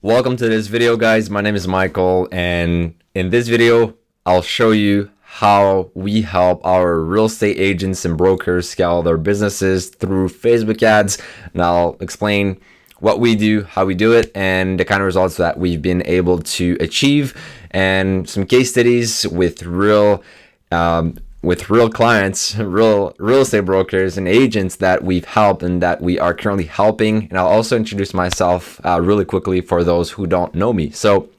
Welcome to this video, guys. My name is Michael, and in this video I'll show you how we help our real estate agents and brokers scale their businesses through Facebook ads. And I'll explain what we do, how we do it, and the kind of results that we've been able to achieve, and some case studies with real clients, real estate brokers and agents that we've helped and that we are currently helping. And I'll also introduce myself really quickly for those who don't know me. So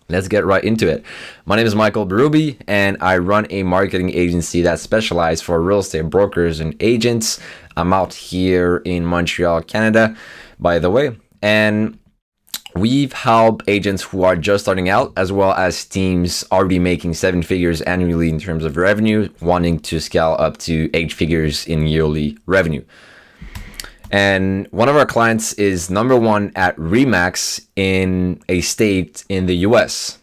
let's get right into it. My name is Michael Berube, and I run a marketing agency that specializes for real estate brokers and agents. I'm out here in Montreal, Canada, by the way. And we've helped agents who are just starting out, as well as teams already making 7 figures annually in terms of revenue, wanting to scale up to 8 figures in yearly revenue. And one of our clients is number 1 at RE/MAX in a state in the US.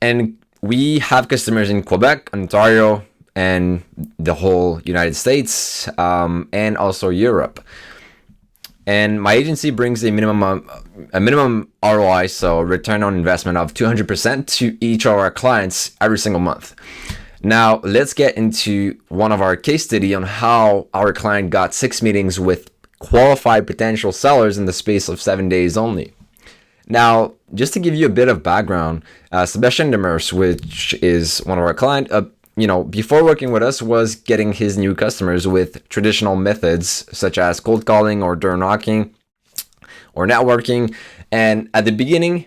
And we have customers in Quebec, Ontario, and the whole United States, and also Europe. And my agency brings a minimum ROI, so return on investment of 200% to each of our clients every single month. Now, let's get into one of our case study on how our client got 6 meetings with qualified potential sellers in the space of 7 days only. Now, just to give you a bit of background, Sebastian Demers, which is one of our clients, before working with us, was getting his new customers with traditional methods such as cold calling or door knocking or networking. And at the beginning,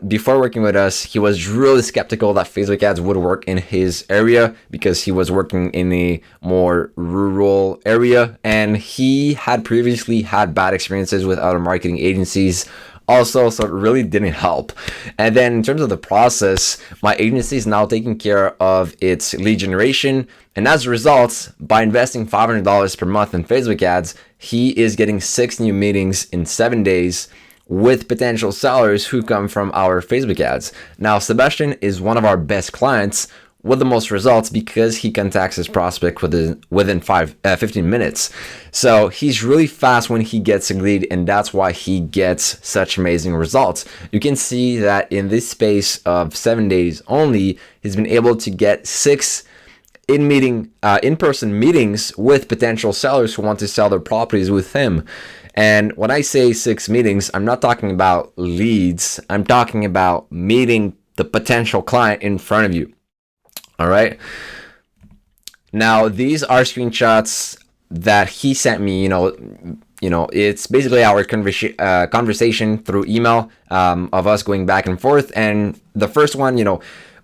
before working with us, he was really skeptical that Facebook ads would work in his area because he was working in a more rural area, and he had previously had bad experiences with other marketing agencies also, so it really didn't help. And then in terms of the process, my agency is now taking care of its lead generation, and as a result, by investing $500 per month in Facebook ads, he is getting 6 new meetings in 7 days with potential sellers who come from our Facebook ads. Now, Sebastian is one of our best clients with the most results because he contacts his prospect within 15 minutes. So he's really fast when he gets a lead, and that's why he gets such amazing results. You can see that in this space of 7 days only, he's been able to get 6 in-person meetings with potential sellers who want to sell their properties with him. And when I say 6 meetings, I'm not talking about leads. I'm talking about meeting the potential client in front of you. All right. Now, these are screenshots that he sent me. It's basically our conversation through email of us going back and forth. And the first one,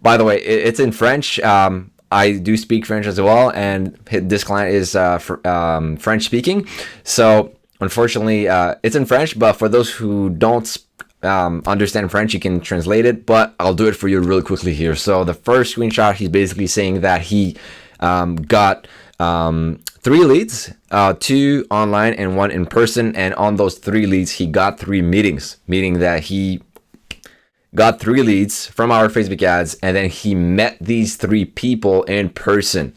by the way, it's in French. I do speak French as well, and this client is French speaking. So unfortunately, it's in French. But for those who don't understand French, you can translate it, but I'll do it for you really quickly here. So the first screenshot, he's basically saying that he got 3 leads, 2 online and 1 in person, and on those 3 leads he got 3 meetings, meaning that he got 3 leads from our Facebook ads, and then he met these 3 people in person.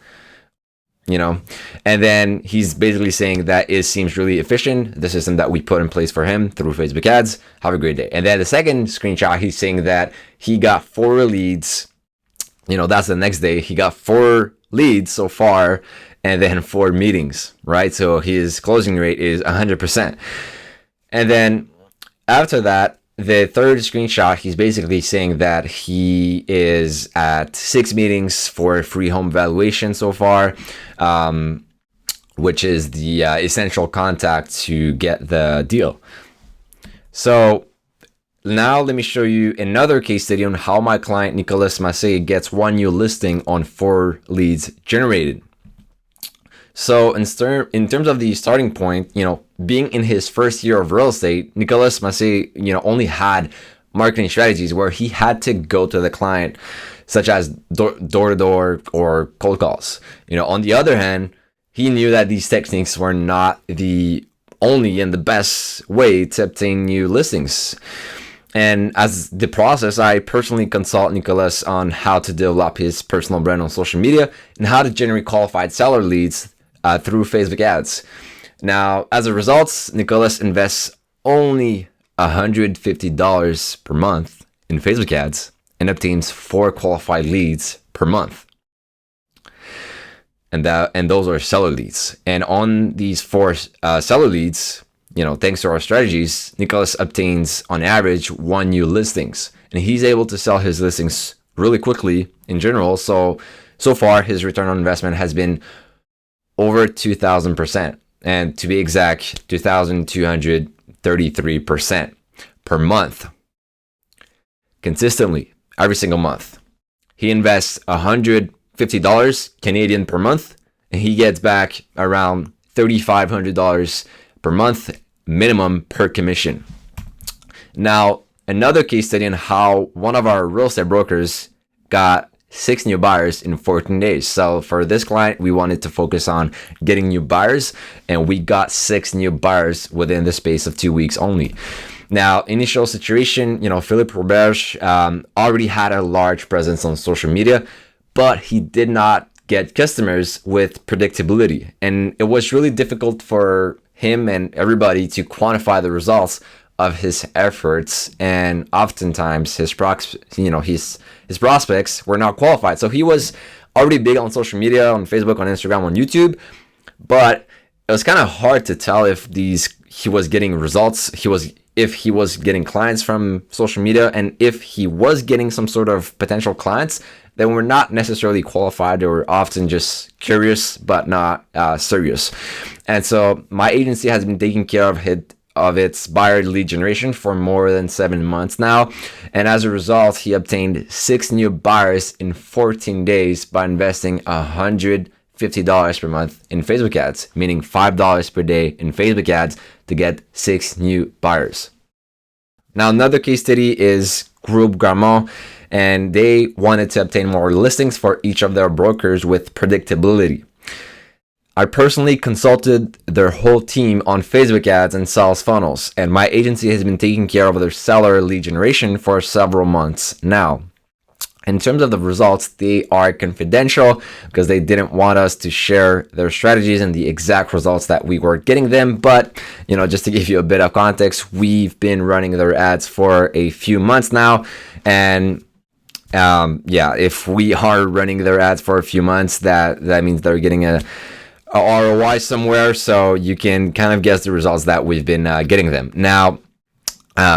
And then he's basically saying that it seems really efficient, the system that we put in place for him through Facebook ads. Have a great day. And then the second screenshot, he's saying that he got 4 leads. That's the next day. He got 4 leads so far, and then 4 meetings, right? So his closing rate is 100%. And then after that, the third screenshot, he's basically saying that he is at 6 meetings for a free home valuation so far, which is the essential contact to get the deal. So now let me show you another case study on how my client Nicolas Massé gets 1 new listing on 4 leads generated. So in terms of the starting point, being in his first year of real estate, Nicolas Massé, only had marketing strategies where he had to go to the client, such as door-to-door or cold calls. On the other hand, he knew that these techniques were not the only and the best way to obtain new listings. And as the process, I personally consult Nicolas on how to develop his personal brand on social media and how to generate qualified seller leads through Facebook ads. Now, as a result, Nicolas invests only $150 per month in Facebook ads and obtains 4 qualified leads per month. And those are seller leads. And on these 4 seller leads, thanks to our strategies, Nicholas obtains on average 1 new listings, and he's able to sell his listings really quickly in general. So far, his return on investment has been over 2,000%, and to be exact, 2,233% per month, consistently every single month. He invests $150 Canadian per month, and he gets back around $3,500 per month minimum per commission. Now, another case study on how one of our real estate brokers got 6 new buyers in 14 days. So for this client, we wanted to focus on getting new buyers, and we got 6 new buyers within the space of 2 weeks only. Now, initial situation, Philippe Roberge already had a large presence on social media, but he did not get customers with predictability. And it was really difficult for him and everybody to quantify the results of his efforts, and oftentimes his prospects were not qualified. So he was already big on social media, on Facebook, on Instagram, on YouTube, but it was kind of hard to tell if he was getting results, if he was getting clients from social media, and if he was getting some sort of potential clients that were not necessarily qualified. They were often just curious but not serious. And so my agency has been taking care of its buyer lead generation for more than 7 months now, and as a result, he obtained 6 new buyers in 14 days by investing $150 per month in Facebook ads, meaning $5 per day in Facebook ads to get 6 new buyers. Now, another case study is Groupe Garmont, and they wanted to obtain more listings for each of their brokers with predictability. I personally consulted their whole team on Facebook ads and sales funnels, and my agency has been taking care of their seller lead generation for several months now. In terms of the results, they are confidential because they didn't want us to share their strategies and the exact results that we were getting them. But, just to give you a bit of context, we've been running their ads for a few months now, and if we are running their ads for a few months, that means they're getting a ROI somewhere, so you can kind of guess the results that we've been getting them. Now,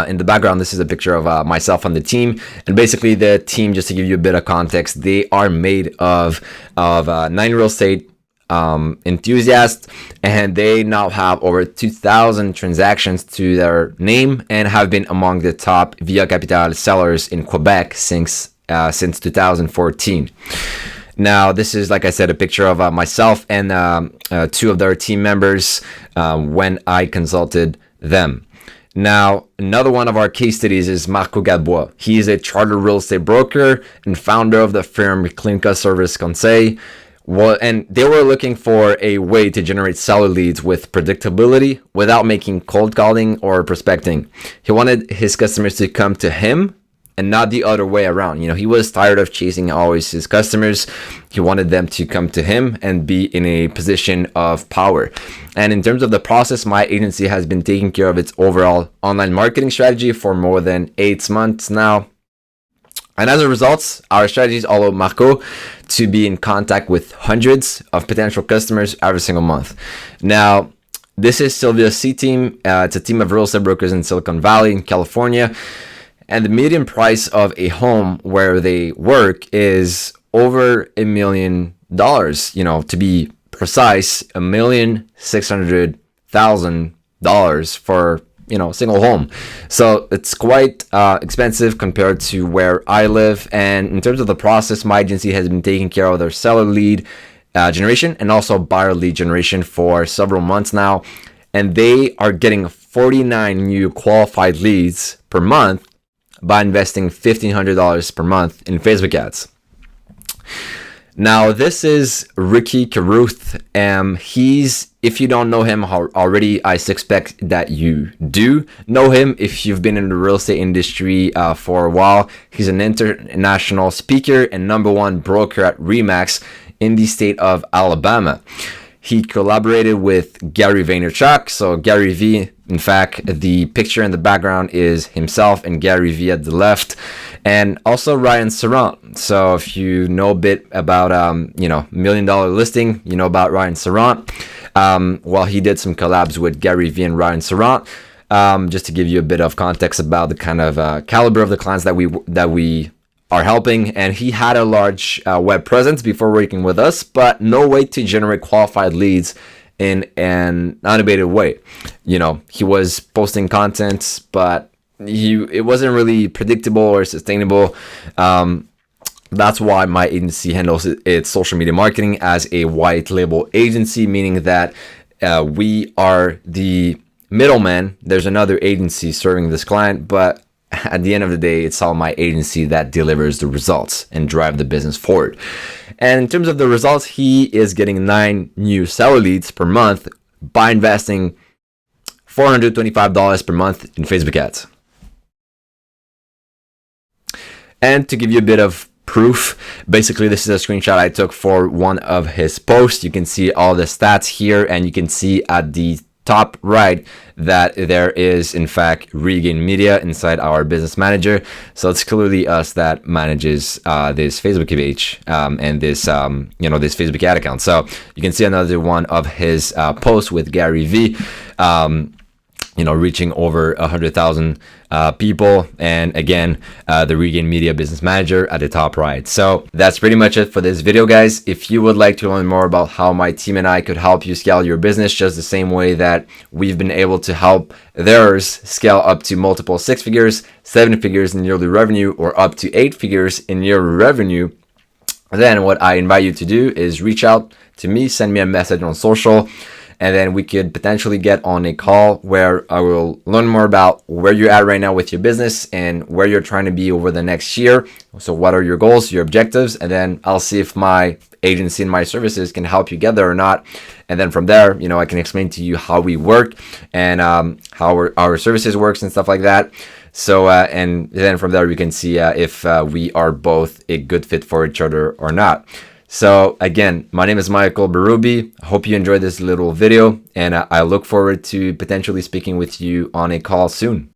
in the background, this is a picture of myself on the team, and basically the team, just to give you a bit of context, they are made of 9 real estate enthusiasts, and they now have over 2,000 transactions to their name and have been among the top Via Capital sellers in Quebec since 2014. Now, this is, like I said, a picture of myself and 2 of their team members when I consulted them. Now, another one of our case studies is Marco Gadbois. He is a chartered real estate broker and founder of the firm Clinca Service Conseil. And they were looking for a way to generate seller leads with predictability without making cold calling or prospecting. He wanted his customers to come to him and not the other way around. He was tired of chasing always his customers. He wanted them to come to him and be in a position of power. And in terms of the process, my agency has been taking care of its overall online marketing strategy for more than 8 months now. And as a result, our strategies allow Marco to be in contact with hundreds of potential customers every single month. Now, this is Sylvia's C team. It's a team of real estate brokers in Silicon Valley in California. And the median price of a home where they work is over $1 million. To be precise, $1,600,000 for a single home. So it's quite expensive compared to where I live. And in terms of the process, my agency has been taking care of their seller lead generation and also buyer lead generation for several months now. And they are getting 49 new qualified leads per month by investing $1,500 per month in Facebook ads. Now, this is Ricky Caruth. If you don't know him already, I suspect that you do know him if you've been in the real estate industry for a while. He's an international speaker and #1 broker at RE/MAX in the state of Alabama. He collaborated with Gary Vaynerchuk. So Gary V, in fact, the picture in the background is himself and Gary V at the left, and also Ryan Serhant. So if you know a bit about, $1 million listing, you know about Ryan Serhant. Well, he did some collabs with Gary V and Ryan Serhant. Just to give you a bit of context about the kind of caliber of the clients that we are helping. And he had a large web presence before working with us, but no way to generate qualified leads in an unabated way. He was posting content, but it wasn't really predictable or sustainable. That's why my agency handles its social media marketing as a white label agency, meaning that we are the middleman. There's another agency serving this client, but at the end of the day, it's all my agency that delivers the results and drive the business forward. And in terms of the results, he is getting 9 new seller leads per month by investing $425 per month in Facebook ads. And to give you a bit of proof, basically this is a screenshot I took for one of his posts. You can see all the stats here, and you can see at the top right that there is in fact Regain Media inside our business manager. So it's clearly us that manages this Facebook page and this this Facebook ad account. So you can see another one of his posts with Gary V, reaching over 100,000 people, and again the Regain Media business manager at the top right. So that's pretty much it for this video, guys. If you would like to learn more about how my team and I could help you scale your business just the same way that we've been able to help theirs scale up to multiple 6 figures, 7 figures in yearly revenue, or up to 8 figures in yearly revenue, then what I invite you to do is reach out to me, send me a message on social, and then we could potentially get on a call where I will learn more about where you're at right now with your business and where you're trying to be over the next year. So what are your goals, your objectives? And then I'll see if my agency and my services can help you get there or not. And then from there, I can explain to you how we work and how our services works and stuff like that. So, and then from there, we can see if we are both a good fit for each other or not. So again, my name is Michael Berube. I hope you enjoyed this little video, and I look forward to potentially speaking with you on a call soon.